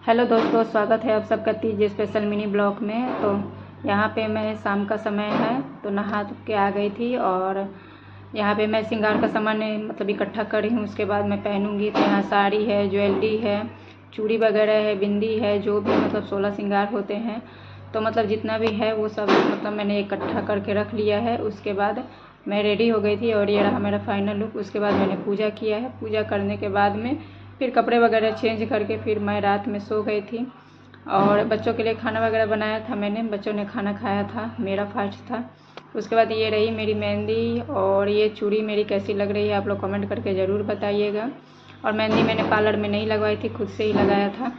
Hello दोस्तों, स्वागत है आप सबका तीज स्पेशल मिनी ब्लॉग में। तो यहाँ पे मैं शाम का समय है तो नहा के आ गई थी और यहाँ पे मैं श्रृंगार का सामान मतलब इकट्ठा कर रही हूँ। उसके बाद मैं पहनूँगी। तो यहाँ साड़ी है, ज्वेलरी है, चूड़ी वगैरह है, बिंदी है, जो भी मतलब 16 श्रृंगार होते हैं तो मतलब जितना भी है वो सब मतलब मैंने इकट्ठा करके रख लिया है। उसके बाद मैं रेडी हो गई थी और ये रहा मेरा फाइनल लुक। उसके बाद मैंने पूजा किया है। पूजा करने के बाद में फिर कपड़े वगैरह चेंज करके फिर मैं रात में सो गई थी और बच्चों के लिए खाना वगैरह बनाया था मैंने। बच्चों ने खाना खाया था, मेरा फास्ट था। उसके बाद ये रही मेरी मेहंदी और ये चूड़ी मेरी कैसी लग रही है आप लोग कमेंट करके ज़रूर बताइएगा। और मेहंदी मैंने पार्लर में नहीं लगवाई थी, खुद से ही लगाया था।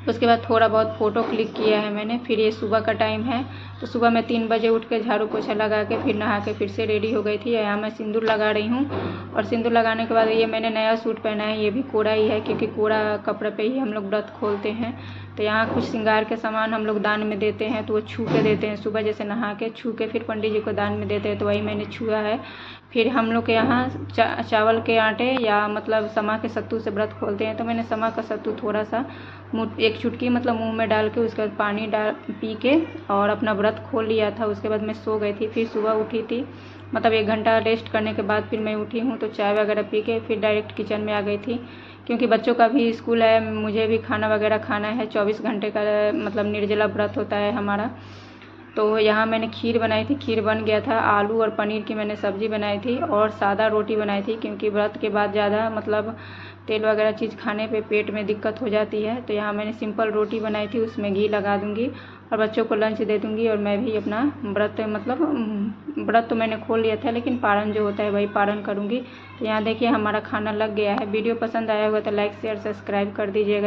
उसके बाद थोड़ा बहुत फ़ोटो क्लिक किया है मैंने। फिर ये सुबह का टाइम है तो सुबह मैं 3 बजे उठ के झाड़ू पोछा लगा के फिर नहा के फिर से रेडी हो गई थी। यहाँ मैं सिंदूर लगा रही हूँ और सिंदूर लगाने के बाद ये मैंने नया सूट पहना है। ये भी कोड़ा ही है क्योंकि कोड़ा कपड़े पे ही हम लोग व्रत खोलते हैं। तो यहाँ कुछ श्रृंगार के सामान हम लोग दान में देते हैं तो वो छू के देते हैं। सुबह जैसे नहा के छू के फिर पंडित जी को दान में देते हैं तो वही मैंने छुआ है। फिर हम लोग के यहाँ चावल के आटे या मतलब समा के सत्तू से व्रत खोलते हैं तो मैंने समा का सत्तू थोड़ा सा एक चुटकी मतलब मुंह में डाल के उसके बाद पानी डाल पी के और अपना व्रत खोल लिया था। उसके बाद मैं सो गई थी। फिर सुबह उठी थी, मतलब 1 घंटा रेस्ट करने के बाद फिर मैं उठी हूँ। तो चाय वगैरह पी के फिर डायरेक्ट किचन में आ गई थी क्योंकि बच्चों का भी स्कूल है, मुझे भी खाना वगैरह खाना है। 24 घंटे का मतलब निर्जला व्रत होता है हमारा। तो यहाँ मैंने खीर बनाई थी, खीर बन गया था। आलू और पनीर की मैंने सब्ज़ी बनाई थी और सादा रोटी बनाई थी क्योंकि व्रत के बाद ज़्यादा मतलब तेल वगैरह चीज़ खाने पे पेट में दिक्कत हो जाती है। तो यहाँ मैंने सिंपल रोटी बनाई थी, उसमें घी लगा दूँगी और बच्चों को लंच दे दूँगी और मैं भी अपना व्रत मतलब व्रत तो मैंने खोल लिया था लेकिन पारण जो होता है वही पारण करूँगी। तो यहाँ देखिए हमारा खाना लग गया है। वीडियो पसंद आया होगा तो लाइक शेयर सब्सक्राइब कर दीजिएगा।